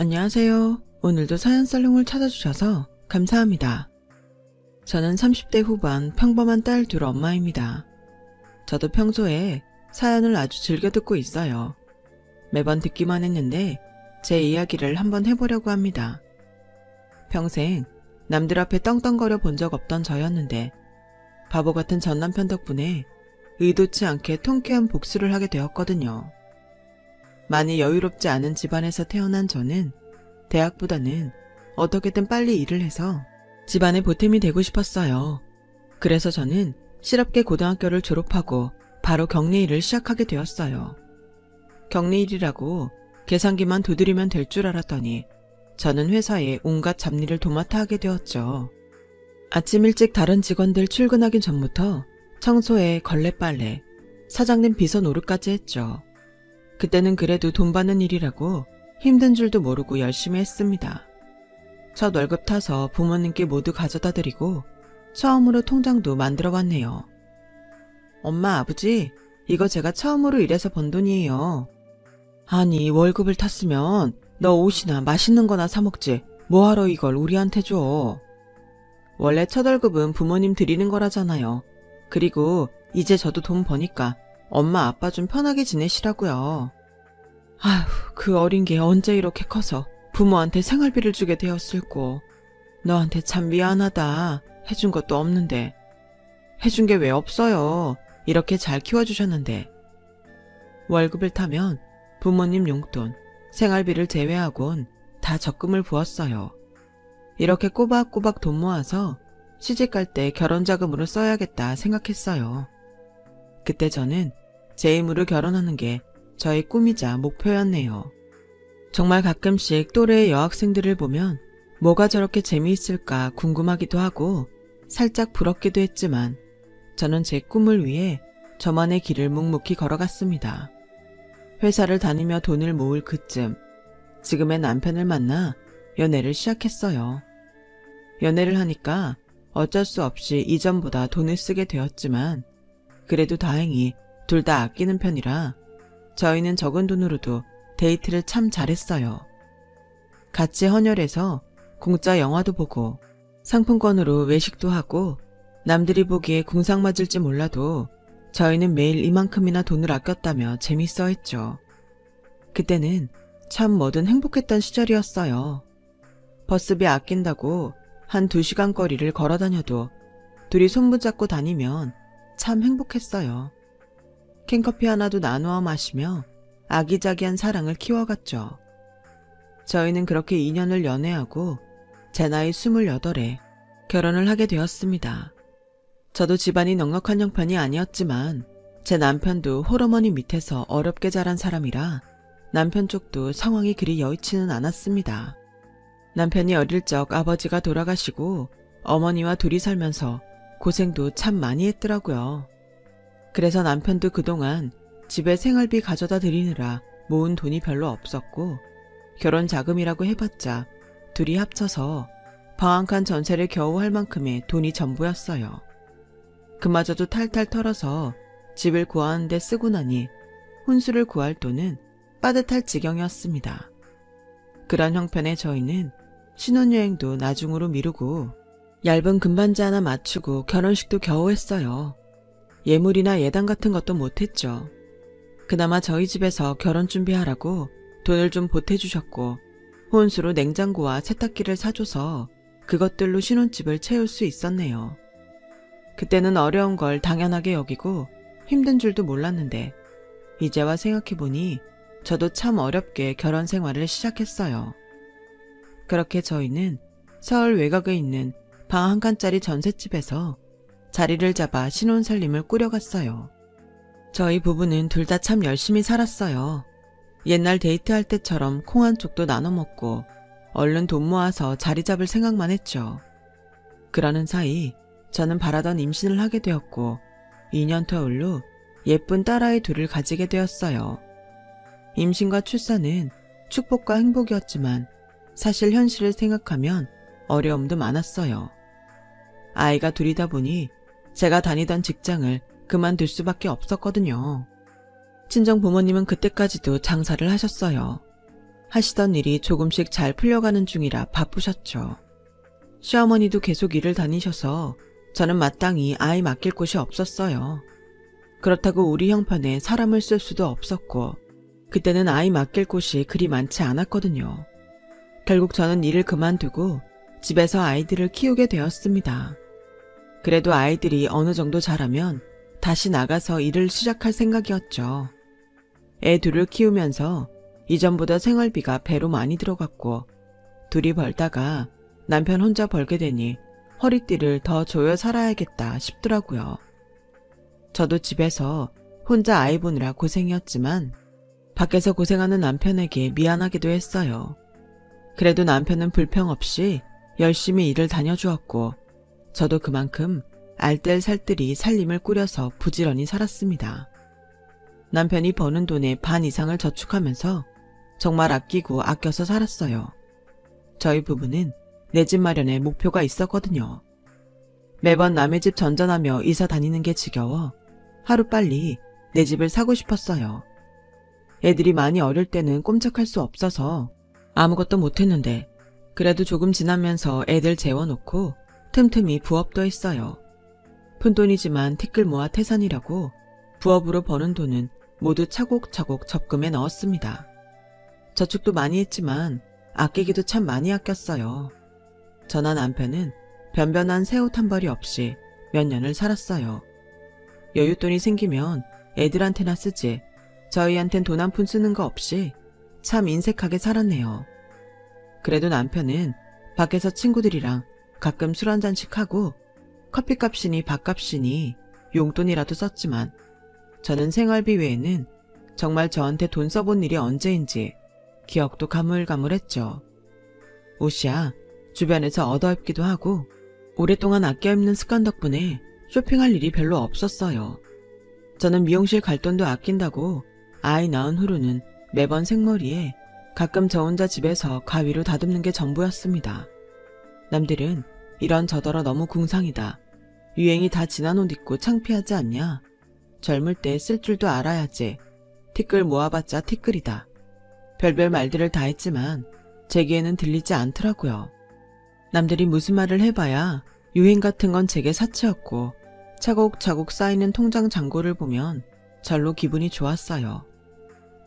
안녕하세요. 오늘도 사연살롱을 찾아주셔서 감사합니다. 저는 30대 후반 평범한 딸 둘 엄마입니다. 저도 평소에 사연을 아주 즐겨 듣고 있어요. 매번 듣기만 했는데 제 이야기를 한번 해보려고 합니다. 평생 남들 앞에 떵떵거려 본 적 없던 저였는데 바보 같은 전 남편 덕분에 의도치 않게 통쾌한 복수를 하게 되었거든요. 많이 여유롭지 않은 집안에서 태어난 저는 대학보다는 어떻게든 빨리 일을 해서 집안의 보탬이 되고 싶었어요. 그래서 저는 실업계 고등학교를 졸업하고 바로 격리일을 시작하게 되었어요. 격리일이라고 계산기만 두드리면 될 줄 알았더니 저는 회사에 온갖 잡일을 도맡아 하게 되었죠. 아침 일찍 다른 직원들 출근하기 전부터 청소에 걸레빨래, 사장님 비서 노릇까지 했죠. 그때는 그래도 돈 받는 일이라고 힘든 줄도 모르고 열심히 했습니다. 첫 월급 타서 부모님께 모두 가져다 드리고 처음으로 통장도 만들어 봤네요. 엄마, 아버지, 이거 제가 처음으로 일해서 번 돈이에요. 아니, 월급을 탔으면 너 옷이나 맛있는 거나 사 먹지. 뭐하러 이걸 우리한테 줘. 원래 첫 월급은 부모님 드리는 거라잖아요. 그리고 이제 저도 돈 버니까 엄마 아빠 좀 편하게 지내시라고요. 아휴, 그 어린 게 언제 이렇게 커서 부모한테 생활비를 주게 되었을꼬. 너한테 참 미안하다. 해준 것도 없는데. 해준 게 왜 없어요. 이렇게 잘 키워주셨는데. 월급을 타면 부모님 용돈, 생활비를 제외하곤 다 적금을 부었어요. 이렇게 꼬박꼬박 돈 모아서 시집갈 때 결혼자금으로 써야겠다 생각했어요. 그때 저는 제 힘으로 결혼하는 게 저의 꿈이자 목표였네요. 정말 가끔씩 또래의 여학생들을 보면 뭐가 저렇게 재미있을까 궁금하기도 하고 살짝 부럽기도 했지만 저는 제 꿈을 위해 저만의 길을 묵묵히 걸어갔습니다. 회사를 다니며 돈을 모을 그쯤 지금의 남편을 만나 연애를 시작했어요. 연애를 하니까 어쩔 수 없이 이전보다 돈을 쓰게 되었지만 그래도 다행히 둘 다 아끼는 편이라 저희는 적은 돈으로도 데이트를 참 잘했어요. 같이 헌혈해서 공짜 영화도 보고 상품권으로 외식도 하고 남들이 보기에 궁상 맞을지 몰라도 저희는 매일 이만큼이나 돈을 아꼈다며 재밌어 했죠. 그때는 참 뭐든 행복했던 시절이었어요. 버스비 아낀다고 한 2시간 거리를 걸어 다녀도 둘이 손붙잡고 다니면 참 행복했어요. 캔커피 하나도 나누어 마시며 아기자기한 사랑을 키워갔죠. 저희는 그렇게 2년을 연애하고 제 나이 28에 결혼을 하게 되었습니다. 저도 집안이 넉넉한 형편이 아니었지만 제 남편도 홀어머니 밑에서 어렵게 자란 사람이라 남편 쪽도 상황이 그리 여의치는 않았습니다. 남편이 어릴 적 아버지가 돌아가시고 어머니와 둘이 살면서 고생도 참 많이 했더라고요. 그래서 남편도 그동안 집에 생활비 가져다 드리느라 모은 돈이 별로 없었고 결혼 자금이라고 해봤자 둘이 합쳐서 방 한 칸 전세를 겨우 할 만큼의 돈이 전부였어요. 그마저도 탈탈 털어서 집을 구하는 데 쓰고 나니 혼수를 구할 돈은 빠듯할 지경이었습니다. 그런 형편의 저희는 신혼여행도 나중으로 미루고 얇은 금반지 하나 맞추고 결혼식도 겨우 했어요. 예물이나 예당 같은 것도 못했죠. 그나마 저희 집에서 결혼 준비하라고 돈을 좀 보태주셨고 혼수로 냉장고와 세탁기를 사줘서 그것들로 신혼집을 채울 수 있었네요. 그때는 어려운 걸 당연하게 여기고 힘든 줄도 몰랐는데 이제와 생각해보니 저도 참 어렵게 결혼 생활을 시작했어요. 그렇게 저희는 서울 외곽에 있는 방 한 칸짜리 전셋집에서 자리를 잡아 신혼살림을 꾸려갔어요. 저희 부부는 둘 다 참 열심히 살았어요. 옛날 데이트할 때처럼 콩 한 쪽도 나눠 먹고 얼른 돈 모아서 자리 잡을 생각만 했죠. 그러는 사이 저는 바라던 임신을 하게 되었고 2년 터울로 예쁜 딸아이 둘을 가지게 되었어요. 임신과 출산은 축복과 행복이었지만 사실 현실을 생각하면 어려움도 많았어요. 아이가 둘이다 보니 제가 다니던 직장을 그만둘 수밖에 없었거든요. 친정 부모님은 그때까지도 장사를 하셨어요. 하시던 일이 조금씩 잘 풀려가는 중이라 바쁘셨죠. 시어머니도 계속 일을 다니셔서 저는 마땅히 아이 맡길 곳이 없었어요. 그렇다고 우리 형편에 사람을 쓸 수도 없었고 그때는 아이 맡길 곳이 그리 많지 않았거든요. 결국 저는 일을 그만두고 집에서 아이들을 키우게 되었습니다. 그래도 아이들이 어느 정도 자라면 다시 나가서 일을 시작할 생각이었죠. 애 둘을 키우면서 이전보다 생활비가 배로 많이 들어갔고 둘이 벌다가 남편 혼자 벌게 되니 허리띠를 더 조여 살아야겠다 싶더라고요. 저도 집에서 혼자 아이 보느라 고생이었지만 밖에서 고생하는 남편에게 미안하기도 했어요. 그래도 남편은 불평 없이 열심히 일을 다녀주었고 저도 그만큼 알뜰살뜰히 살림을 꾸려서 부지런히 살았습니다. 남편이 버는 돈의 반 이상을 저축하면서 정말 아끼고 아껴서 살았어요. 저희 부부는 내 집 마련에 목표가 있었거든요. 매번 남의 집 전전하며 이사 다니는 게 지겨워 하루빨리 내 집을 사고 싶었어요. 애들이 많이 어릴 때는 꼼짝할 수 없어서 아무것도 못했는데 그래도 조금 지나면서 애들 재워놓고 틈틈이 부업도 했어요. 푼돈이지만 티끌 모아 태산이라고 부업으로 버는 돈은 모두 차곡차곡 적금에 넣었습니다. 저축도 많이 했지만 아끼기도 참 많이 아꼈어요. 저나 남편은 변변한 새 옷 한 벌이 없이 몇 년을 살았어요. 여윳돈이 생기면 애들한테나 쓰지 저희한텐 돈 한 푼 쓰는 거 없이 참 인색하게 살았네요. 그래도 남편은 밖에서 친구들이랑 가끔 술 한잔씩 하고 커피값이니 밥값이니 용돈이라도 썼지만 저는 생활비 외에는 정말 저한테 돈 써본 일이 언제인지 기억도 가물가물했죠. 옷이야 주변에서 얻어입기도 하고 오랫동안 아껴 입는 습관 덕분에 쇼핑할 일이 별로 없었어요. 저는 미용실 갈 돈도 아낀다고 아이 낳은 후로는 매번 생머리에 가끔 저 혼자 집에서 가위로 다듬는 게 전부였습니다. 남들은 이런 저더러 너무 궁상이다. 유행이 다 지난 옷 입고 창피하지 않냐? 젊을 때 쓸 줄도 알아야지. 티끌 모아봤자 티끌이다. 별별 말들을 다 했지만 제 귀에는 들리지 않더라고요. 남들이 무슨 말을 해봐야 유행 같은 건 제게 사치였고 차곡차곡 쌓이는 통장 잔고를 보면 절로 기분이 좋았어요.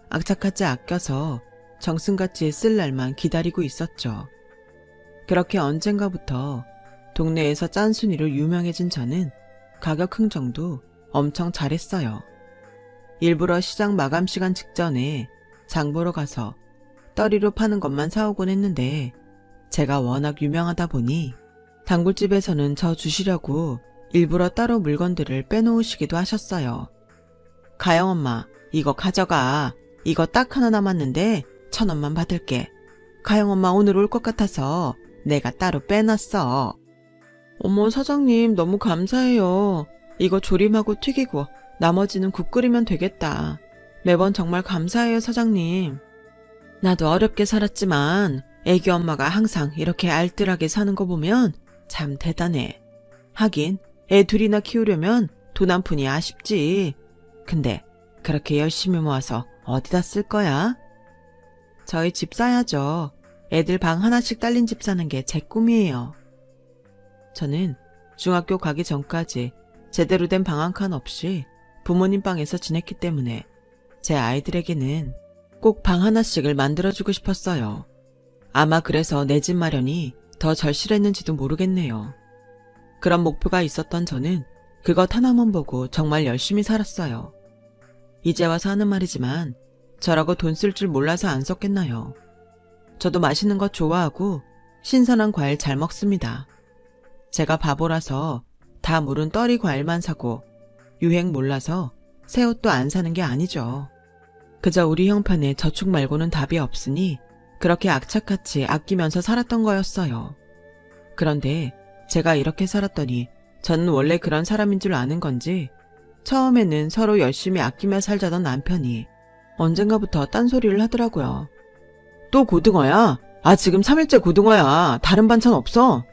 악착같이 아껴서 정승같이 쓸 날만 기다리고 있었죠. 그렇게 언젠가부터 동네에서 짠순이로 유명해진 저는 가격 흥정도 엄청 잘했어요. 일부러 시장 마감 시간 직전에 장 보러 가서 떨이로 파는 것만 사오곤 했는데 제가 워낙 유명하다 보니 단골집에서는 저 주시려고 일부러 따로 물건들을 빼놓으시기도 하셨어요. 가영엄마 이거 가져가. 이거 딱 하나 남았는데 1,000원만 받을게. 가영엄마 오늘 올 것 같아서 내가 따로 빼놨어. 어머 사장님 너무 감사해요. 이거 조림하고 튀기고 나머지는 국 끓이면 되겠다. 매번 정말 감사해요 사장님. 나도 어렵게 살았지만 애기 엄마가 항상 이렇게 알뜰하게 사는 거 보면 참 대단해. 하긴 애 둘이나 키우려면 돈 한 푼이 아쉽지. 근데 그렇게 열심히 모아서 어디다 쓸 거야? 저희 집 사야죠. 애들 방 하나씩 딸린 집 사는 게 제 꿈이에요. 저는 중학교 가기 전까지 제대로 된 방 한 칸 없이 부모님 방에서 지냈기 때문에 제 아이들에게는 꼭 방 하나씩을 만들어주고 싶었어요. 아마 그래서 내 집 마련이 더 절실했는지도 모르겠네요. 그런 목표가 있었던 저는 그것 하나만 보고 정말 열심히 살았어요. 이제 와서 하는 말이지만 저라고 돈 쓸 줄 몰라서 안 썼겠나요? 저도 맛있는 거 좋아하고 신선한 과일 잘 먹습니다. 제가 바보라서 다 무른 떨이 과일만 사고 유행 몰라서 새 옷도 안 사는 게 아니죠. 그저 우리 형편에 저축 말고는 답이 없으니 그렇게 악착같이 아끼면서 살았던 거였어요. 그런데 제가 이렇게 살았더니 저는 원래 그런 사람인 줄 아는 건지 처음에는 서로 열심히 아끼며 살자던 남편이 언젠가부터 딴소리를 하더라고요. 또 고등어야? 아 지금 3일째 고등어야. 다른 반찬 없어?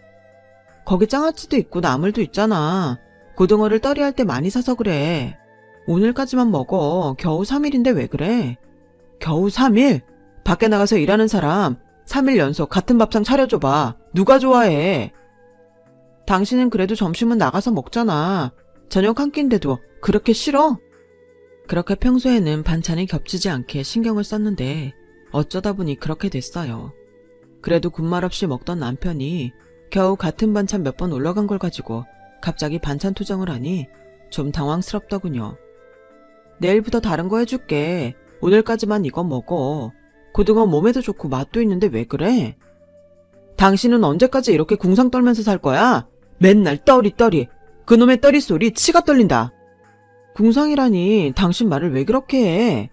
거기 장아찌도 있고 나물도 있잖아. 고등어를 떨이할 때 많이 사서 그래. 오늘까지만 먹어. 겨우 3일인데 왜 그래? 겨우 3일? 밖에 나가서 일하는 사람 3일 연속 같은 밥상 차려줘봐. 누가 좋아해? 당신은 그래도 점심은 나가서 먹잖아. 저녁 한 끼인데도 그렇게 싫어? 그렇게 평소에는 반찬이 겹치지 않게 신경을 썼는데 어쩌다 보니 그렇게 됐어요. 그래도 군말 없이 먹던 남편이 겨우 같은 반찬 몇 번 올라간 걸 가지고 갑자기 반찬 투정을 하니 좀 당황스럽더군요. 내일부터 다른 거 해줄게. 오늘까지만 이거 먹어. 고등어 몸에도 좋고 맛도 있는데 왜 그래? 당신은 언제까지 이렇게 궁상 떨면서 살 거야? 맨날 떠리. 그놈의 떠리 소리 치가 떨린다. 궁상이라니 당신 말을 왜 그렇게 해?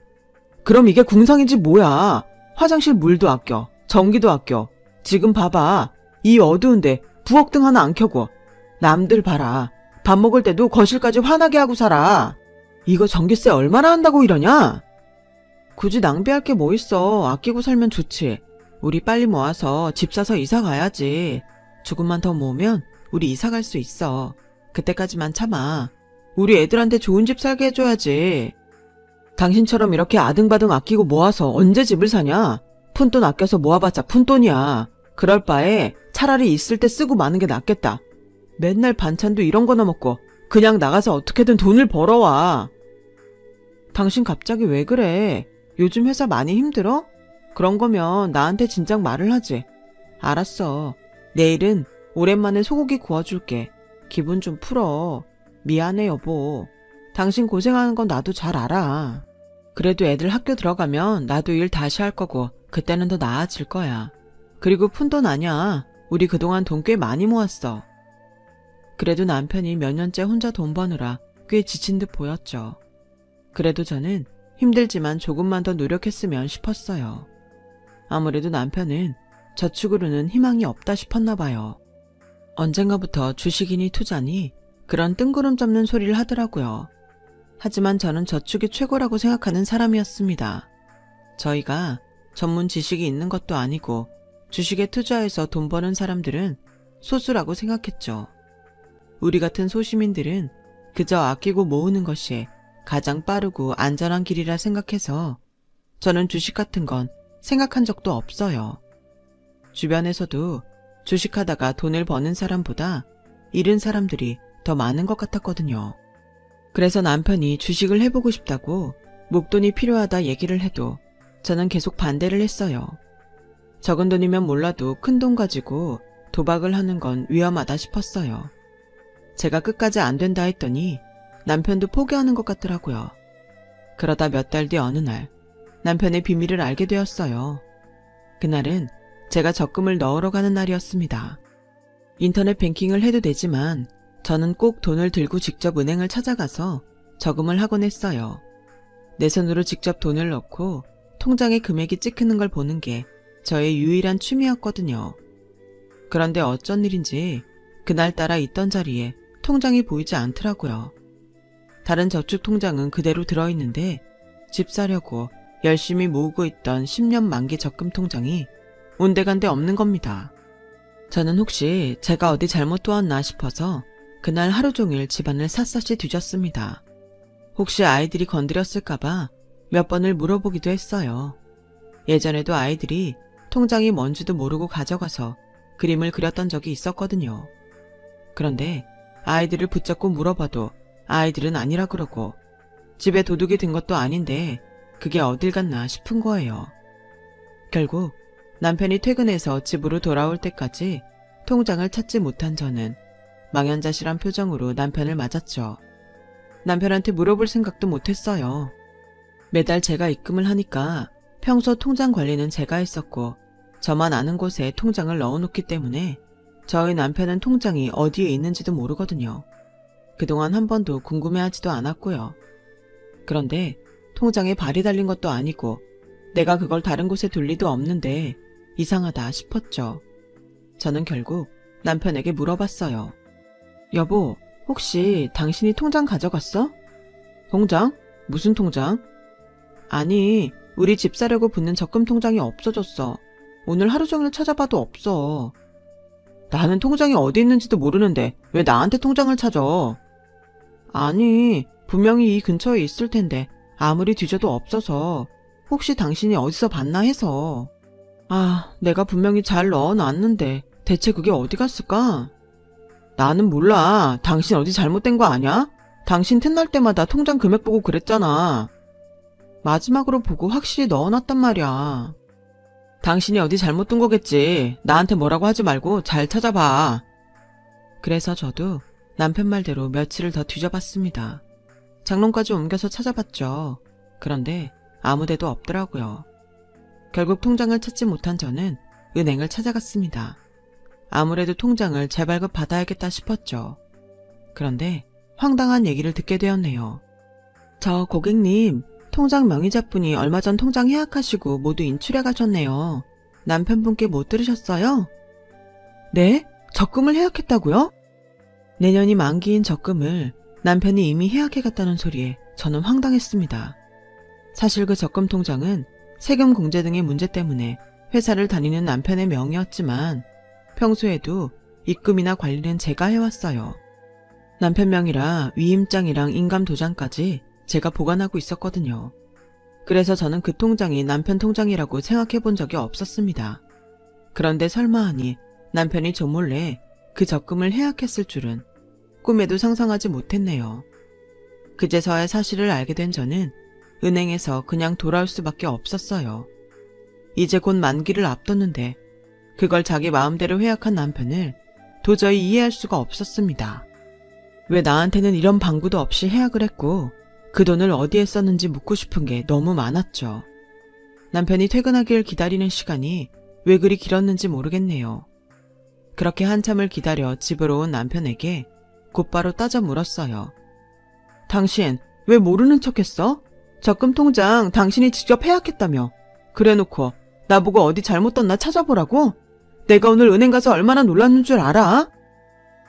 그럼 이게 궁상인지 뭐야? 화장실 물도 아껴. 전기도 아껴. 지금 봐봐. 이 어두운데 부엌등 하나 안 켜고. 남들 봐라. 밥 먹을 때도 거실까지 환하게 하고 살아. 이거 전기세 얼마나 한다고 이러냐? 굳이 낭비할 게 뭐 있어. 아끼고 살면 좋지. 우리 빨리 모아서 집 사서 이사 가야지. 조금만 더 모으면 우리 이사 갈 수 있어. 그때까지만 참아. 우리 애들한테 좋은 집 살게 해줘야지. 당신처럼 이렇게 아등바등 아끼고 모아서 언제 집을 사냐? 푼돈 아껴서 모아봤자 푼돈이야. 그럴 바에 차라리 있을 때 쓰고 마는 게 낫겠다. 맨날 반찬도 이런 거나 먹고 그냥 나가서 어떻게든 돈을 벌어와. 당신 갑자기 왜 그래? 요즘 회사 많이 힘들어? 그런 거면 나한테 진작 말을 하지. 알았어. 내일은 오랜만에 소고기 구워줄게. 기분 좀 풀어. 미안해 여보. 당신 고생하는 건 나도 잘 알아. 그래도 애들 학교 들어가면 나도 일 다시 할 거고 그때는 더 나아질 거야. 그리고 푼돈 아냐. 우리 그동안 돈 꽤 많이 모았어. 그래도 남편이 몇 년째 혼자 돈 버느라 꽤 지친 듯 보였죠. 그래도 저는 힘들지만 조금만 더 노력했으면 싶었어요. 아무래도 남편은 저축으로는 희망이 없다 싶었나 봐요. 언젠가부터 주식이니 투자니 그런 뜬구름 잡는 소리를 하더라고요. 하지만 저는 저축이 최고라고 생각하는 사람이었습니다. 저희가 전문 지식이 있는 것도 아니고 주식에 투자해서 돈 버는 사람들은 소수라고 생각했죠. 우리 같은 소시민들은 그저 아끼고 모으는 것이 가장 빠르고 안전한 길이라 생각해서 저는 주식 같은 건 생각한 적도 없어요. 주변에서도 주식하다가 돈을 버는 사람보다 잃은 사람들이 더 많은 것 같았거든요. 그래서 남편이 주식을 해보고 싶다고 목돈이 필요하다 얘기를 해도 저는 계속 반대를 했어요. 적은 돈이면 몰라도 큰 돈 가지고 도박을 하는 건 위험하다 싶었어요. 제가 끝까지 안 된다 했더니 남편도 포기하는 것 같더라고요. 그러다 몇 달 뒤 어느 날 남편의 비밀을 알게 되었어요. 그날은 제가 적금을 넣으러 가는 날이었습니다. 인터넷 뱅킹을 해도 되지만 저는 꼭 돈을 들고 직접 은행을 찾아가서 저금을 하곤 했어요. 내 손으로 직접 돈을 넣고 통장에 금액이 찍히는 걸 보는 게 저의 유일한 취미였거든요. 그런데 어쩐 일인지 그날따라 있던 자리에 통장이 보이지 않더라고요. 다른 저축 통장은 그대로 들어있는데 집 사려고 열심히 모으고 있던 10년 만기 적금 통장이 온데간데 없는 겁니다. 저는 혹시 제가 어디 잘못 도왔나 싶어서 그날 하루 종일 집안을 샅샅이 뒤졌습니다. 혹시 아이들이 건드렸을까봐 몇 번을 물어보기도 했어요. 예전에도 아이들이 통장이 뭔지도 모르고 가져가서 그림을 그렸던 적이 있었거든요. 그런데 아이들을 붙잡고 물어봐도 아이들은 아니라 그러고 집에 도둑이 든 것도 아닌데 그게 어딜 갔나 싶은 거예요. 결국 남편이 퇴근해서 집으로 돌아올 때까지 통장을 찾지 못한 저는 망연자실한 표정으로 남편을 맞았죠. 남편한테 물어볼 생각도 못했어요. 매달 제가 입금을 하니까 평소 통장 관리는 제가 했었고 저만 아는 곳에 통장을 넣어놓기 때문에 저희 남편은 통장이 어디에 있는지도 모르거든요. 그동안 한 번도 궁금해하지도 않았고요. 그런데 통장에 발이 달린 것도 아니고 내가 그걸 다른 곳에 둘 리도 없는데 이상하다 싶었죠. 저는 결국 남편에게 물어봤어요. 여보, 혹시 당신이 통장 가져갔어? 통장? 무슨 통장? 아니, 우리 집 사려고 붙는 적금 통장이 없어졌어. 오늘 하루 종일 찾아봐도 없어. 나는 통장이 어디 있는지도 모르는데 왜 나한테 통장을 찾아? 아니, 분명히 이 근처에 있을 텐데 아무리 뒤져도 없어서 혹시 당신이 어디서 봤나 해서. 아, 내가 분명히 잘 넣어놨는데 대체 그게 어디 갔을까? 나는 몰라. 당신 어디 잘못된 거 아냐? 당신 틈날 때마다 통장 금액 보고 그랬잖아. 마지막으로 보고 확실히 넣어놨단 말이야. 당신이 어디 잘못 둔 거겠지. 나한테 뭐라고 하지 말고 잘 찾아봐. 그래서 저도 남편 말대로 며칠을 더 뒤져봤습니다. 장롱까지 옮겨서 찾아봤죠. 그런데 아무데도 없더라고요. 결국 통장을 찾지 못한 저는 은행을 찾아갔습니다. 아무래도 통장을 재발급 받아야겠다 싶었죠. 그런데 황당한 얘기를 듣게 되었네요. 저 고객님, 통장 명의자분이 얼마 전 통장 해약하시고 모두 인출해 가셨네요. 남편분께 못 들으셨어요? 네? 적금을 해약했다고요? 내년이 만기인 적금을 남편이 이미 해약해 갔다는 소리에 저는 황당했습니다. 사실 그 적금 통장은 세금 공제 등의 문제 때문에 회사를 다니는 남편의 명의였지만 평소에도 입금이나 관리는 제가 해왔어요. 남편 명의라 위임장이랑 인감도장까지 제가 보관하고 있었거든요. 그래서 저는 그 통장이 남편 통장이라고 생각해 본 적이 없었습니다. 그런데 설마 하니 남편이 저 몰래 그 적금을 해약했을 줄은 꿈에도 상상하지 못했네요. 그제서야 사실을 알게 된 저는 은행에서 그냥 돌아올 수밖에 없었어요. 이제 곧 만기를 앞뒀는데 그걸 자기 마음대로 해약한 남편을 도저히 이해할 수가 없었습니다. 왜 나한테는 이런 방구도 없이 해약을 했고 그 돈을 어디에 썼는지 묻고 싶은 게 너무 많았죠. 남편이 퇴근하길 기다리는 시간이 왜 그리 길었는지 모르겠네요. 그렇게 한참을 기다려 집으로 온 남편에게 곧바로 따져 물었어요. 당신 왜 모르는 척했어? 적금 통장 당신이 직접 해약했다며. 그래놓고 나보고 어디 잘못 뒀나 찾아보라고? 내가 오늘 은행 가서 얼마나 놀랐는 줄 알아?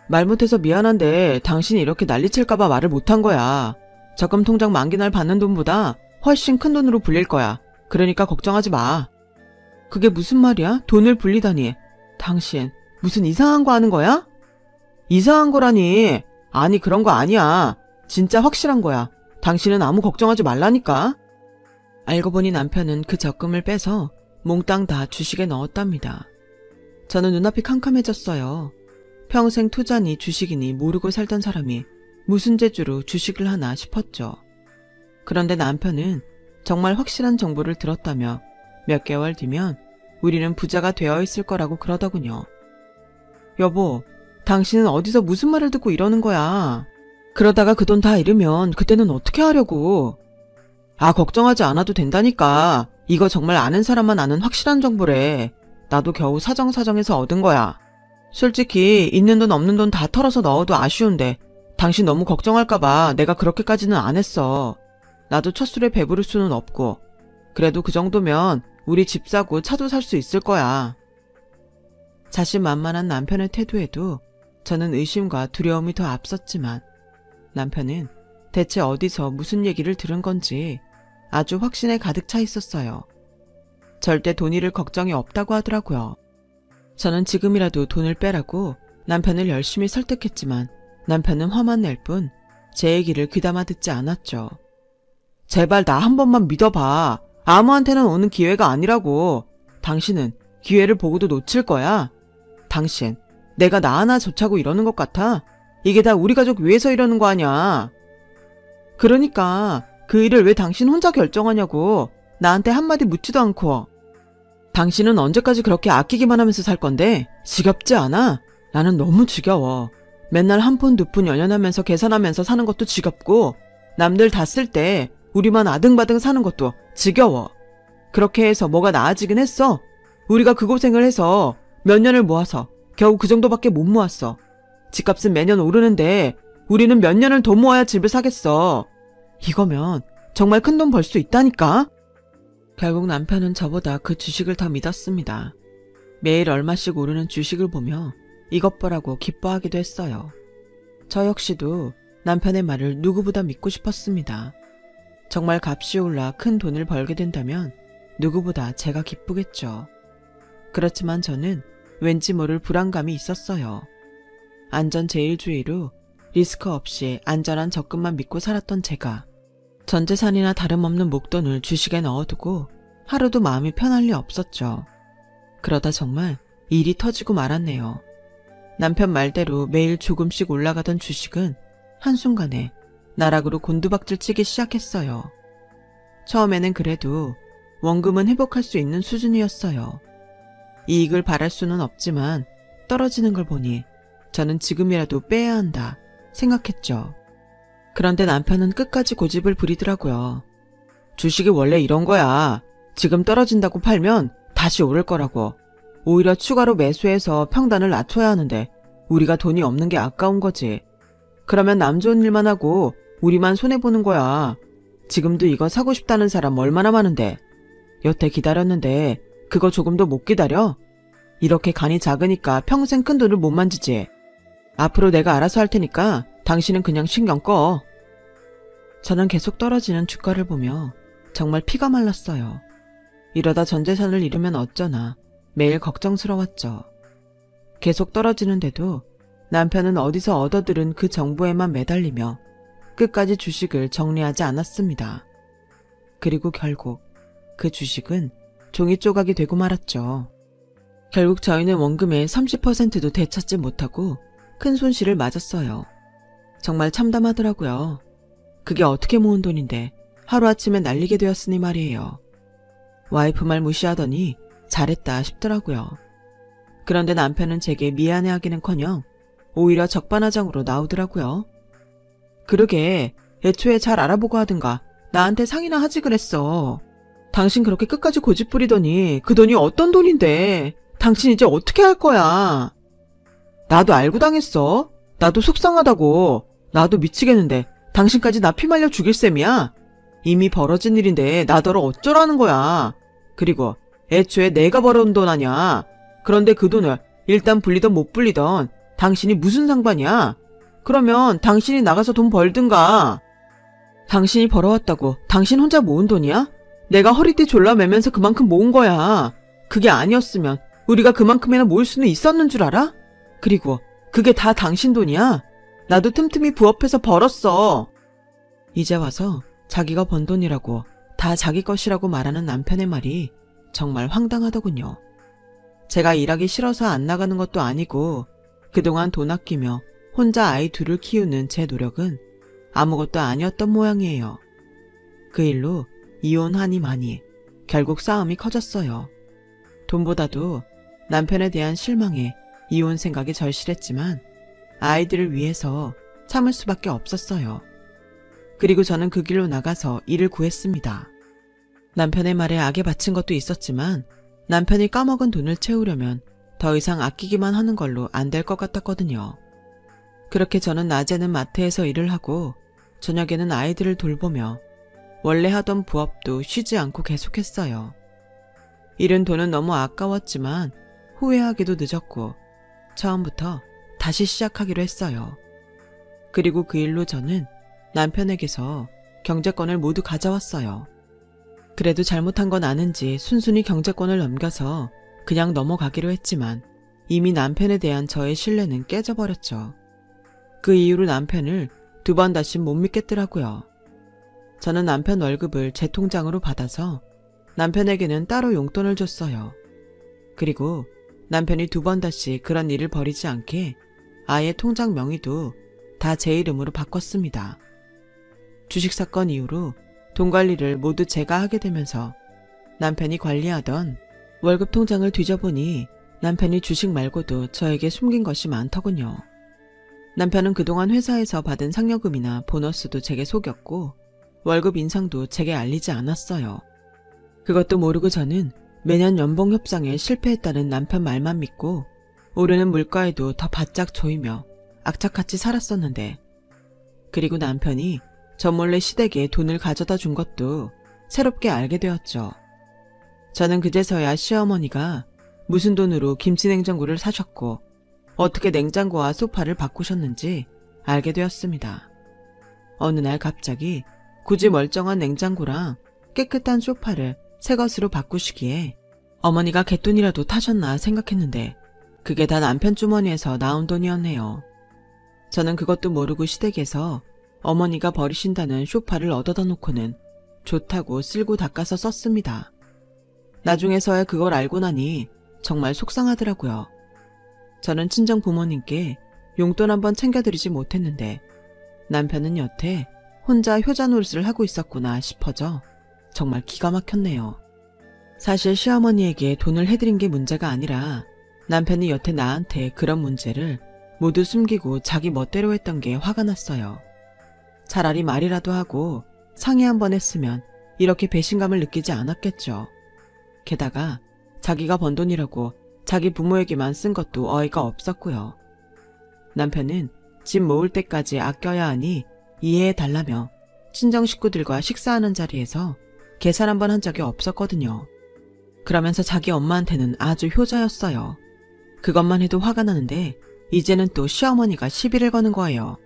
말 못해서 미안한데 당신이 이렇게 난리칠까봐 말을 못한 거야. 적금 통장 만기날 받는 돈보다 훨씬 큰 돈으로 불릴 거야. 그러니까 걱정하지 마. 그게 무슨 말이야? 돈을 불리다니. 당신 무슨 이상한 거 하는 거야? 이상한 거라니. 아니 그런 거 아니야. 진짜 확실한 거야. 당신은 아무 걱정하지 말라니까. 알고 보니 남편은 그 적금을 빼서 몽땅 다 주식에 넣었답니다. 저는 눈앞이 캄캄해졌어요. 평생 투자니 주식이니 모르고 살던 사람이 무슨 재주로 주식을 하나 싶었죠. 그런데 남편은 정말 확실한 정보를 들었다며 몇 개월 뒤면 우리는 부자가 되어 있을 거라고 그러더군요. 여보, 당신은 어디서 무슨 말을 듣고 이러는 거야? 그러다가 그 돈 다 잃으면 그때는 어떻게 하려고? 아, 걱정하지 않아도 된다니까. 이거 정말 아는 사람만 아는 확실한 정보래. 나도 겨우 사정사정해서 얻은 거야. 솔직히 있는 돈 없는 돈 다 털어서 넣어도 아쉬운데 당신 너무 걱정할까봐 내가 그렇게까지는 안 했어. 나도 첫 술에 배부를 수는 없고 그래도 그 정도면 우리 집 사고 차도 살 수 있을 거야. 자신만만한 남편의 태도에도 저는 의심과 두려움이 더 앞섰지만 남편은 대체 어디서 무슨 얘기를 들은 건지 아주 확신에 가득 차 있었어요. 절대 돈 잃을 걱정이 없다고 하더라고요. 저는 지금이라도 돈을 빼라고 남편을 열심히 설득했지만 남편은 화만 낼 뿐 제 얘기를 귀담아 듣지 않았죠. 제발 나 한 번만 믿어봐. 아무한테는 오는 기회가 아니라고. 당신은 기회를 보고도 놓칠 거야. 당신, 내가 나 하나 좋자고 이러는 것 같아? 이게 다 우리 가족 위해서 이러는 거 아냐. 그러니까 그 일을 왜 당신 혼자 결정하냐고. 나한테 한마디 묻지도 않고. 당신은 언제까지 그렇게 아끼기만 하면서 살 건데 지겹지 않아? 나는 너무 지겨워. 맨날 한 푼 두 푼 연연하면서 계산하면서 사는 것도 지겹고 남들 다 쓸 때 우리만 아등바등 사는 것도 지겨워. 그렇게 해서 뭐가 나아지긴 했어? 우리가 그 고생을 해서 몇 년을 모아서 겨우 그 정도밖에 못 모았어. 집값은 매년 오르는데 우리는 몇 년을 더 모아야 집을 사겠어. 이거면 정말 큰 돈 벌 수 있다니까? 결국 남편은 저보다 그 주식을 더 믿었습니다. 매일 얼마씩 오르는 주식을 보며 이것 보라고 기뻐하기도 했어요. 저 역시도 남편의 말을 누구보다 믿고 싶었습니다. 정말 값이 올라 큰 돈을 벌게 된다면 누구보다 제가 기쁘겠죠. 그렇지만 저는 왠지 모를 불안감이 있었어요. 안전제일주의로 리스크 없이 안전한 적금만 믿고 살았던 제가 전 재산이나 다름없는 목돈을 주식에 넣어두고 하루도 마음이 편할 리 없었죠. 그러다 정말 일이 터지고 말았네요. 남편 말대로 매일 조금씩 올라가던 주식은 한순간에 나락으로 곤두박질 치기 시작했어요. 처음에는 그래도 원금은 회복할 수 있는 수준이었어요. 이익을 바랄 수는 없지만 떨어지는 걸 보니 저는 지금이라도 빼야 한다 생각했죠. 그런데 남편은 끝까지 고집을 부리더라고요. 주식이 원래 이런 거야. 지금 떨어진다고 팔면 다시 오를 거라고. 오히려 추가로 매수해서 평단을 낮춰야 하는데 우리가 돈이 없는 게 아까운 거지. 그러면 남 좋은 일만 하고 우리만 손해보는 거야. 지금도 이거 사고 싶다는 사람 얼마나 많은데. 여태 기다렸는데 그거 조금도 못 기다려? 이렇게 간이 작으니까 평생 큰 돈을 못 만지지. 앞으로 내가 알아서 할 테니까 당신은 그냥 신경 꺼. 저는 계속 떨어지는 주가를 보며 정말 피가 말랐어요. 이러다 전 재산을 잃으면 어쩌나 매일 걱정스러웠죠. 계속 떨어지는데도 남편은 어디서 얻어들은 그 정보에만 매달리며 끝까지 주식을 정리하지 않았습니다. 그리고 결국 그 주식은 종이 조각이 되고 말았죠. 결국 저희는 원금의 30%도 되찾지 못하고 큰 손실을 맞았어요. 정말 참담하더라고요. 그게 어떻게 모은 돈인데 하루아침에 날리게 되었으니 말이에요. 와이프 말 무시하더니 잘했다 싶더라고요. 그런데 남편은 제게 미안해하기는커녕 오히려 적반하장으로 나오더라고요. 그러게 애초에 잘 알아보고 하든가 나한테 상의나 하지 그랬어. 당신 그렇게 끝까지 고집 부리더니 그 돈이 어떤 돈인데 당신 이제 어떻게 할 거야. 나도 알고 당했어. 나도 속상하다고. 나도 미치겠는데 당신까지 나 피말려 죽일 셈이야. 이미 벌어진 일인데 나더러 어쩌라는 거야. 그리고 애초에 내가 벌어온 돈 아냐. 그런데 그 돈을 일단 불리던 못 불리던 당신이 무슨 상관이야. 그러면 당신이 나가서 돈 벌든가. 당신이 벌어왔다고 당신 혼자 모은 돈이야? 내가 허리띠 졸라매면서 그만큼 모은 거야. 그게 아니었으면 우리가 그만큼이나 모을 수는 있었는 줄 알아? 그리고 그게 다 당신 돈이야? 나도 틈틈이 부업해서 벌었어. 이제 와서 자기가 번 돈이라고 다 자기 것이라고 말하는 남편의 말이 정말 황당하더군요. 제가 일하기 싫어서 안 나가는 것도 아니고 그동안 돈 아끼며 혼자 아이 둘을 키우는 제 노력은 아무것도 아니었던 모양이에요. 그 일로 이혼하니 많이 결국 싸움이 커졌어요. 돈보다도 남편에 대한 실망에 이혼 생각이 절실했지만 아이들을 위해서 참을 수밖에 없었어요. 그리고 저는 그 길로 나가서 일을 구했습니다. 남편의 말에 악에 바친 것도 있었지만 남편이 까먹은 돈을 채우려면 더 이상 아끼기만 하는 걸로 안 될 것 같았거든요. 그렇게 저는 낮에는 마트에서 일을 하고 저녁에는 아이들을 돌보며 원래 하던 부업도 쉬지 않고 계속했어요. 잃은 돈은 너무 아까웠지만 후회하기도 늦었고 처음부터 다시 시작하기로 했어요. 그리고 그 일로 저는 남편에게서 경제권을 모두 가져왔어요. 그래도 잘못한 건 아는지 순순히 경제권을 넘겨서 그냥 넘어가기로 했지만 이미 남편에 대한 저의 신뢰는 깨져버렸죠. 그 이후로 남편을 2번 다시 못 믿겠더라고요. 저는 남편 월급을 제 통장으로 받아서 남편에게는 따로 용돈을 줬어요. 그리고 남편이 2번 다시 그런 일을 벌이지 않게 아예 통장 명의도 다 제 이름으로 바꿨습니다. 주식 사건 이후로 돈 관리를 모두 제가 하게 되면서 남편이 관리하던 월급 통장을 뒤져보니 남편이 주식 말고도 저에게 숨긴 것이 많더군요. 남편은 그동안 회사에서 받은 상여금이나 보너스도 제게 속였고 월급 인상도 제게 알리지 않았어요. 그것도 모르고 저는 매년 연봉 협상에 실패했다는 남편 말만 믿고 오르는 물가에도 더 바짝 조이며 악착같이 살았었는데, 그리고 남편이 저 몰래 시댁에 돈을 가져다 준 것도 새롭게 알게 되었죠. 저는 그제서야 시어머니가 무슨 돈으로 김치냉장고를 사셨고 어떻게 냉장고와 소파를 바꾸셨는지 알게 되었습니다. 어느 날 갑자기 굳이 멀쩡한 냉장고랑 깨끗한 소파를 새 것으로 바꾸시기에 어머니가 갯돈이라도 타셨나 생각했는데 그게 다 남편 주머니에서 나온 돈이었네요. 저는 그것도 모르고 시댁에서 어머니가 버리신다는 쇼파를 얻어다 놓고는 좋다고 쓸고 닦아서 썼습니다. 나중에서야 그걸 알고 나니 정말 속상하더라고요. 저는 친정 부모님께 용돈 한번 챙겨드리지 못했는데 남편은 여태 혼자 효자 노릇을 하고 있었구나 싶어져 정말 기가 막혔네요. 사실 시어머니에게 돈을 해드린 게 문제가 아니라 남편이 여태 나한테 그런 문제를 모두 숨기고 자기 멋대로 했던 게 화가 났어요. 차라리 말이라도 하고 상의 한번 했으면 이렇게 배신감을 느끼지 않았겠죠. 게다가 자기가 번 돈이라고 자기 부모에게만 쓴 것도 어이가 없었고요. 남편은 집 모을 때까지 아껴야 하니 이해해달라며 친정 식구들과 식사하는 자리에서 계산 한번 한 적이 없었거든요. 그러면서 자기 엄마한테는 아주 효자였어요. 그것만 해도 화가 나는데 이제는 또 시어머니가 시비를 거는 거예요.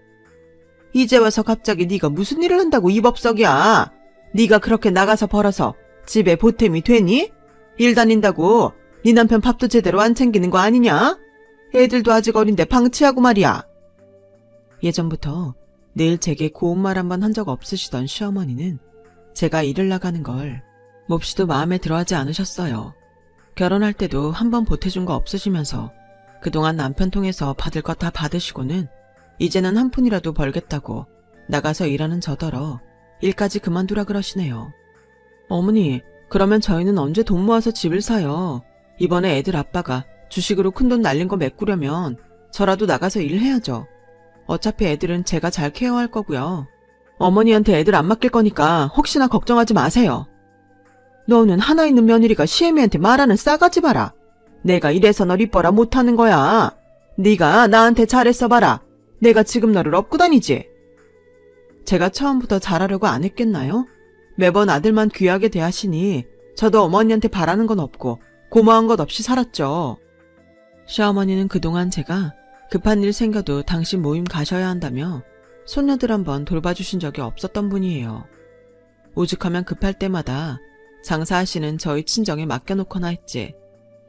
이제 와서 갑자기 네가 무슨 일을 한다고 이 법석이야. 네가 그렇게 나가서 벌어서 집에 보탬이 되니? 일 다닌다고 네 남편 밥도 제대로 안 챙기는 거 아니냐? 애들도 아직 어린데 방치하고 말이야. 예전부터 늘 제게 고운 말 한 번 한 적 없으시던 시어머니는 제가 일을 나가는 걸 몹시도 마음에 들어하지 않으셨어요. 결혼할 때도 한 번 보태준 거 없으시면서 그동안 남편 통해서 받을 거 다 받으시고는 이제는 한 푼이라도 벌겠다고 나가서 일하는 저더러 일까지 그만두라 그러시네요. 어머니, 그러면 저희는 언제 돈 모아서 집을 사요? 이번에 애들 아빠가 주식으로 큰돈 날린 거 메꾸려면 저라도 나가서 일해야죠. 어차피 애들은 제가 잘 케어할 거고요. 어머니한테 애들 안 맡길 거니까 혹시나 걱정하지 마세요. 너는 하나 있는 며느리가 시애미한테 말하는 싸가지 봐라. 내가 이래서 널 이뻐라 못하는 거야. 네가 나한테 잘했어 봐라. 내가 지금 너를 업고 다니지. 제가 처음부터 잘하려고 안 했겠나요? 매번 아들만 귀하게 대하시니 저도 어머니한테 바라는 건 없고 고마운 것 없이 살았죠. 시어머니는 그동안 제가 급한 일 생겨도 당신 모임 가셔야 한다며 손녀들 한번 돌봐주신 적이 없었던 분이에요. 오죽하면 급할 때마다 장사하시는 저희 친정에 맡겨놓거나 했지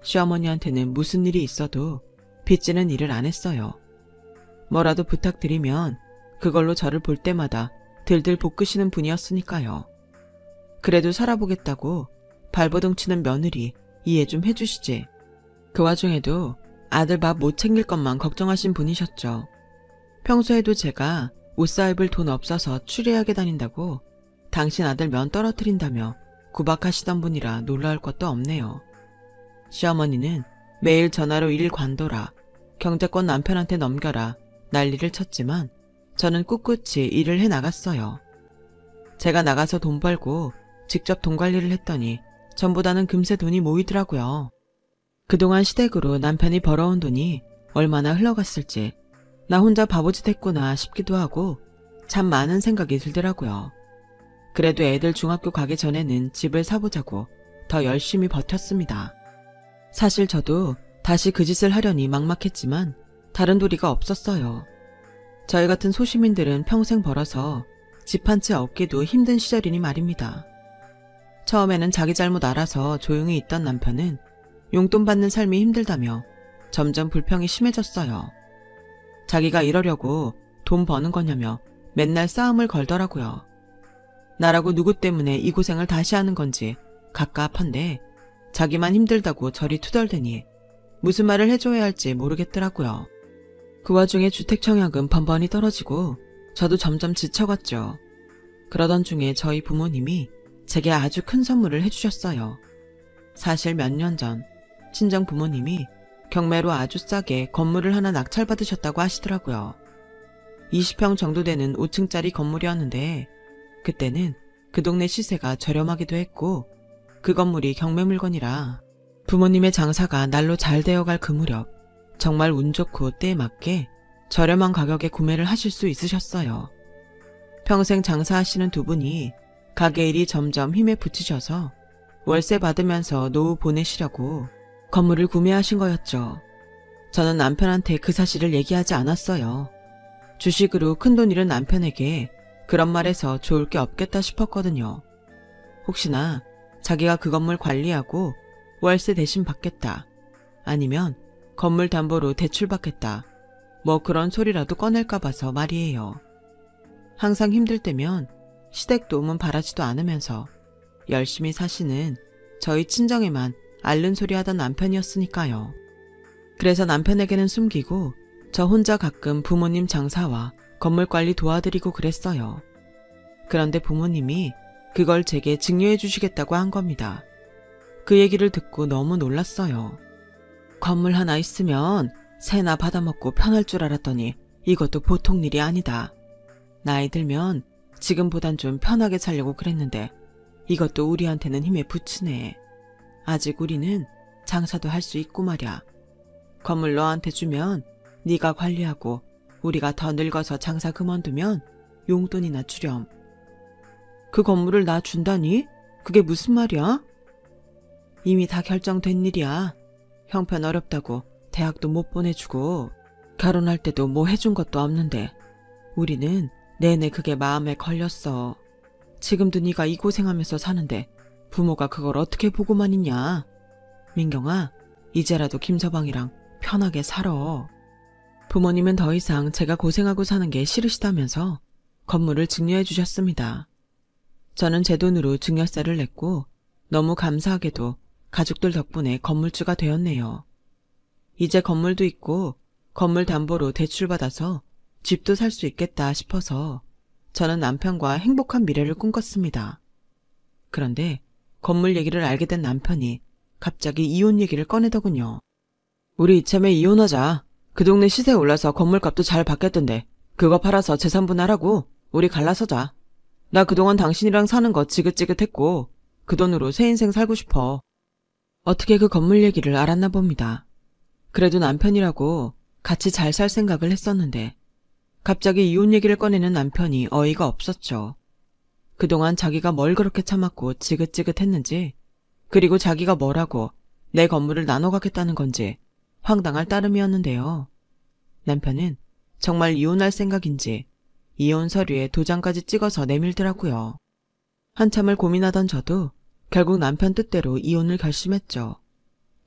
시어머니한테는 무슨 일이 있어도 빚지는 일을 안 했어요. 뭐라도 부탁드리면 그걸로 저를 볼 때마다 들들 볶으시는 분이었으니까요. 그래도 살아보겠다고 발버둥 치는 며느리 이해 좀 해주시지. 그 와중에도 아들 밥 못 챙길 것만 걱정하신 분이셨죠. 평소에도 제가 옷 사입을 돈 없어서 추리하게 다닌다고 당신 아들 면 떨어뜨린다며 구박하시던 분이라 놀라울 것도 없네요. 시어머니는 매일 전화로 일 관둬라, 경제권 남편한테 넘겨라 난리를 쳤지만 저는 꿋꿋이 일을 해나갔어요. 제가 나가서 돈 벌고 직접 돈 관리를 했더니 전보다는 금세 돈이 모이더라고요. 그동안 시댁으로 남편이 벌어온 돈이 얼마나 흘러갔을지 나 혼자 바보짓 했구나 싶기도 하고 참 많은 생각이 들더라고요. 그래도 애들 중학교 가기 전에는 집을 사보자고 더 열심히 버텼습니다. 사실 저도 다시 그 짓을 하려니 막막했지만 다른 도리가 없었어요. 저희 같은 소시민들은 평생 벌어서 집 한 채 얻기도 힘든 시절이니 말입니다. 처음에는 자기 잘못 알아서 조용히 있던 남편은 용돈 받는 삶이 힘들다며 점점 불평이 심해졌어요. 자기가 이러려고 돈 버는 거냐며 맨날 싸움을 걸더라고요. 나라고 누구 때문에 이 고생을 다시 하는 건지 갑갑한데 자기만 힘들다고 저리 투덜대니 무슨 말을 해줘야 할지 모르겠더라고요. 그 와중에 주택청약은 번번이 떨어지고 저도 점점 지쳐갔죠. 그러던 중에 저희 부모님이 제게 아주 큰 선물을 해주셨어요. 사실 몇 년 전 친정 부모님이 경매로 아주 싸게 건물을 하나 낙찰받으셨다고 하시더라고요. 20평 정도 되는 5층짜리 건물이었는데 그때는 그 동네 시세가 저렴하기도 했고 그 건물이 경매 물건이라 부모님의 장사가 날로 잘 되어갈 그 무렵 정말 운 좋고 때에 맞게 저렴한 가격에 구매를 하실 수 있으셨어요. 평생 장사하시는 두 분이 가게 일이 점점 힘에 부치셔서 월세 받으면서 노후 보내시려고 건물을 구매하신 거였죠. 저는 남편한테 그 사실을 얘기하지 않았어요. 주식으로 큰돈 잃은 남편에게 그런 말해서 좋을 게 없겠다 싶었거든요. 혹시나 자기가 그 건물 관리하고 월세 대신 받겠다. 아니면 건물 담보로 대출 받겠다. 뭐 그런 소리라도 꺼낼까 봐서 말이에요. 항상 힘들 때면 시댁 도움은 바라지도 않으면서 열심히 사시는 저희 친정에만 앓는 소리 하던 남편이었으니까요. 그래서 남편에게는 숨기고 저 혼자 가끔 부모님 장사와 건물 관리 도와드리고 그랬어요. 그런데 부모님이 그걸 제게 증여해 주시겠다고 한 겁니다. 그 얘기를 듣고 너무 놀랐어요. 건물 하나 있으면 새나 받아먹고 편할 줄 알았더니 이것도 보통 일이 아니다. 나이 들면 지금보단 좀 편하게 살려고 그랬는데 이것도 우리한테는 힘에 부치네. 아직 우리는 장사도 할 수 있고 말야. 건물 너한테 주면 네가 관리하고 우리가 더 늙어서 장사 그만두면 용돈이나 주렴. 그 건물을 나 준다니? 그게 무슨 말이야? 이미 다 결정된 일이야. 형편 어렵다고 대학도 못 보내주고 결혼할 때도 뭐 해준 것도 없는데 우리는 내내 그게 마음에 걸렸어. 지금도 네가 이 고생하면서 사는데 부모가 그걸 어떻게 보고만 있냐. 민경아, 이제라도 김서방이랑 편하게 살아. 부모님은 더 이상 제가 고생하고 사는 게 싫으시다면서 건물을 증여해 주셨습니다. 저는 제 돈으로 증여세를 냈고 너무 감사하게도 가족들 덕분에 건물주가 되었네요. 이제 건물도 있고 건물 담보로 대출받아서 집도 살 수 있겠다 싶어서 저는 남편과 행복한 미래를 꿈꿨습니다. 그런데 건물 얘기를 알게 된 남편이 갑자기 이혼 얘기를 꺼내더군요. 우리 이참에 이혼하자. 그 동네 시세 올라서 건물값도 잘 받겠던데 그거 팔아서 재산 분할하고 우리 갈라서자. 나 그동안 당신이랑 사는 거 지긋지긋했고 그 돈으로 새 인생 살고 싶어. 어떻게 그 건물 얘기를 알았나 봅니다. 그래도 남편이라고 같이 잘 살 생각을 했었는데 갑자기 이혼 얘기를 꺼내는 남편이 어이가 없었죠. 그동안 자기가 뭘 그렇게 참았고 지긋지긋했는지 그리고 자기가 뭐라고 내 건물을 나눠 갖겠다는 건지 황당할 따름이었는데요. 남편은 정말 이혼할 생각인지 이혼 서류에 도장까지 찍어서 내밀더라고요. 한참을 고민하던 저도 결국 남편 뜻대로 이혼을 결심했죠.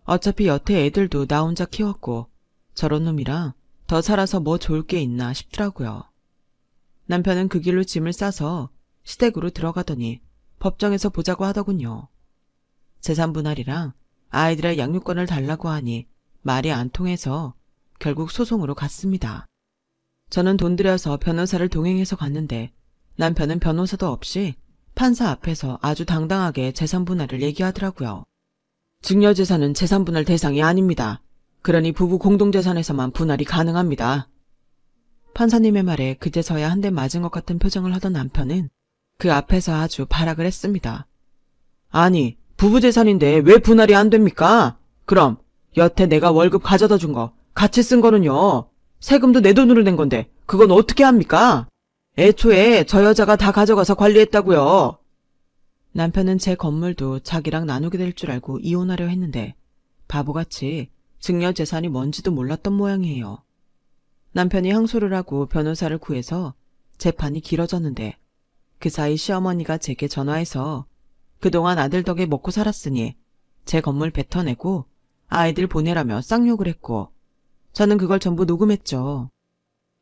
어차피 여태 애들도 나 혼자 키웠고 저런 놈이랑 더 살아서 뭐 좋을 게 있나 싶더라고요. 남편은 그 길로 짐을 싸서 시댁으로 들어가더니 법정에서 보자고 하더군요. 재산 분할이랑 아이들의 양육권을 달라고 하니 말이 안 통해서 결국 소송으로 갔습니다. 저는 돈 들여서 변호사를 동행해서 갔는데 남편은 변호사도 없이 판사 앞에서 아주 당당하게 재산 분할을 얘기하더라고요. 증여재산은 재산 분할 대상이 아닙니다. 그러니 부부 공동재산에서만 분할이 가능합니다. 판사님의 말에 그제서야 한 대 맞은 것 같은 표정을 하던 남편은 그 앞에서 아주 발악을 했습니다. 아니, 부부 재산인데 왜 분할이 안 됩니까? 그럼 여태 내가 월급 가져다 준 거 같이 쓴 거는요. 세금도 내 돈으로 낸 건데 그건 어떻게 합니까? 애초에 저 여자가 다 가져가서 관리했다고요. 남편은 제 건물도 자기랑 나누게 될 줄 알고 이혼하려 했는데 바보같이 증여재산이 뭔지도 몰랐던 모양이에요. 남편이 항소를 하고 변호사를 구해서 재판이 길어졌는데 그 사이 시어머니가 제게 전화해서 그동안 아들 덕에 먹고 살았으니 제 건물 뱉어내고 아이들 보내라며 쌍욕을 했고 저는 그걸 전부 녹음했죠.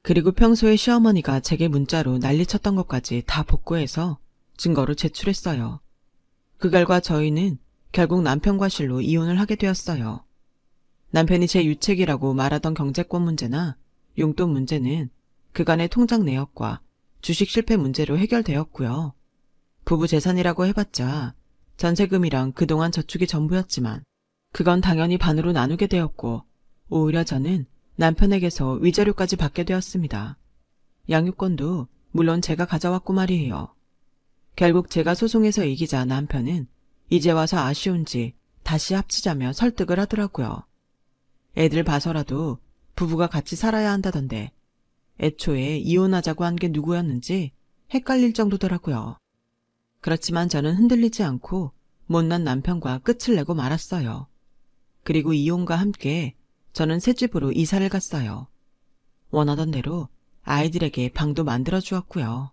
그리고 평소에 시어머니가 제게 문자로 난리쳤던 것까지 다 복구해서 증거로 제출했어요. 그 결과 저희는 결국 남편과 실로 이혼을 하게 되었어요. 남편이 제 유책이라고 말하던 경제권 문제나 용돈 문제는 그간의 통장 내역과 주식 실패 문제로 해결되었고요. 부부 재산이라고 해봤자 전세금이랑 그동안 저축이 전부였지만 그건 당연히 반으로 나누게 되었고 오히려 저는 남편에게서 위자료까지 받게 되었습니다. 양육권도 물론 제가 가져왔고 말이에요. 결국 제가 소송에서 이기자 남편은 이제 와서 아쉬운지 다시 합치자며 설득을 하더라고요. 애들 봐서라도 부부가 같이 살아야 한다던데 애초에 이혼하자고 한 게 누구였는지 헷갈릴 정도더라고요. 그렇지만 저는 흔들리지 않고 못난 남편과 끝을 내고 말았어요. 그리고 이혼과 함께 저는 새 집으로 이사를 갔어요. 원하던 대로 아이들에게 방도 만들어 주었고요.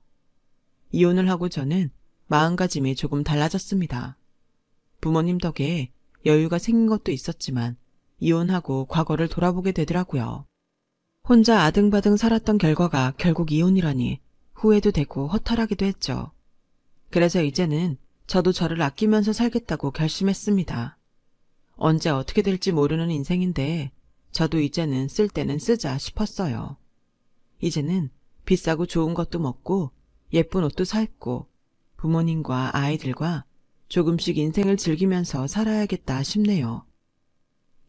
이혼을 하고 저는 마음가짐이 조금 달라졌습니다. 부모님 덕에 여유가 생긴 것도 있었지만 이혼하고 과거를 돌아보게 되더라고요. 혼자 아등바등 살았던 결과가 결국 이혼이라니 후회도 되고 허탈하기도 했죠. 그래서 이제는 저도 저를 아끼면서 살겠다고 결심했습니다. 언제 어떻게 될지 모르는 인생인데 저도 이제는 쓸 때는 쓰자 싶었어요. 이제는 비싸고 좋은 것도 먹고 예쁜 옷도 사 입고 부모님과 아이들과 조금씩 인생을 즐기면서 살아야겠다 싶네요.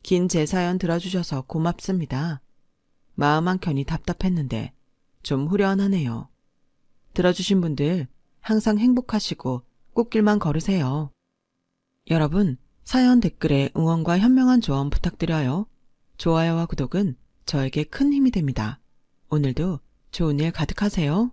긴 제 사연 들어주셔서 고맙습니다. 마음 한켠이 답답했는데 좀 후련하네요. 들어주신 분들 항상 행복하시고 꽃길만 걸으세요. 여러분, 사연 댓글에 응원과 현명한 조언 부탁드려요. 좋아요와 구독은 저에게 큰 힘이 됩니다. 오늘도 좋은 일 가득하세요.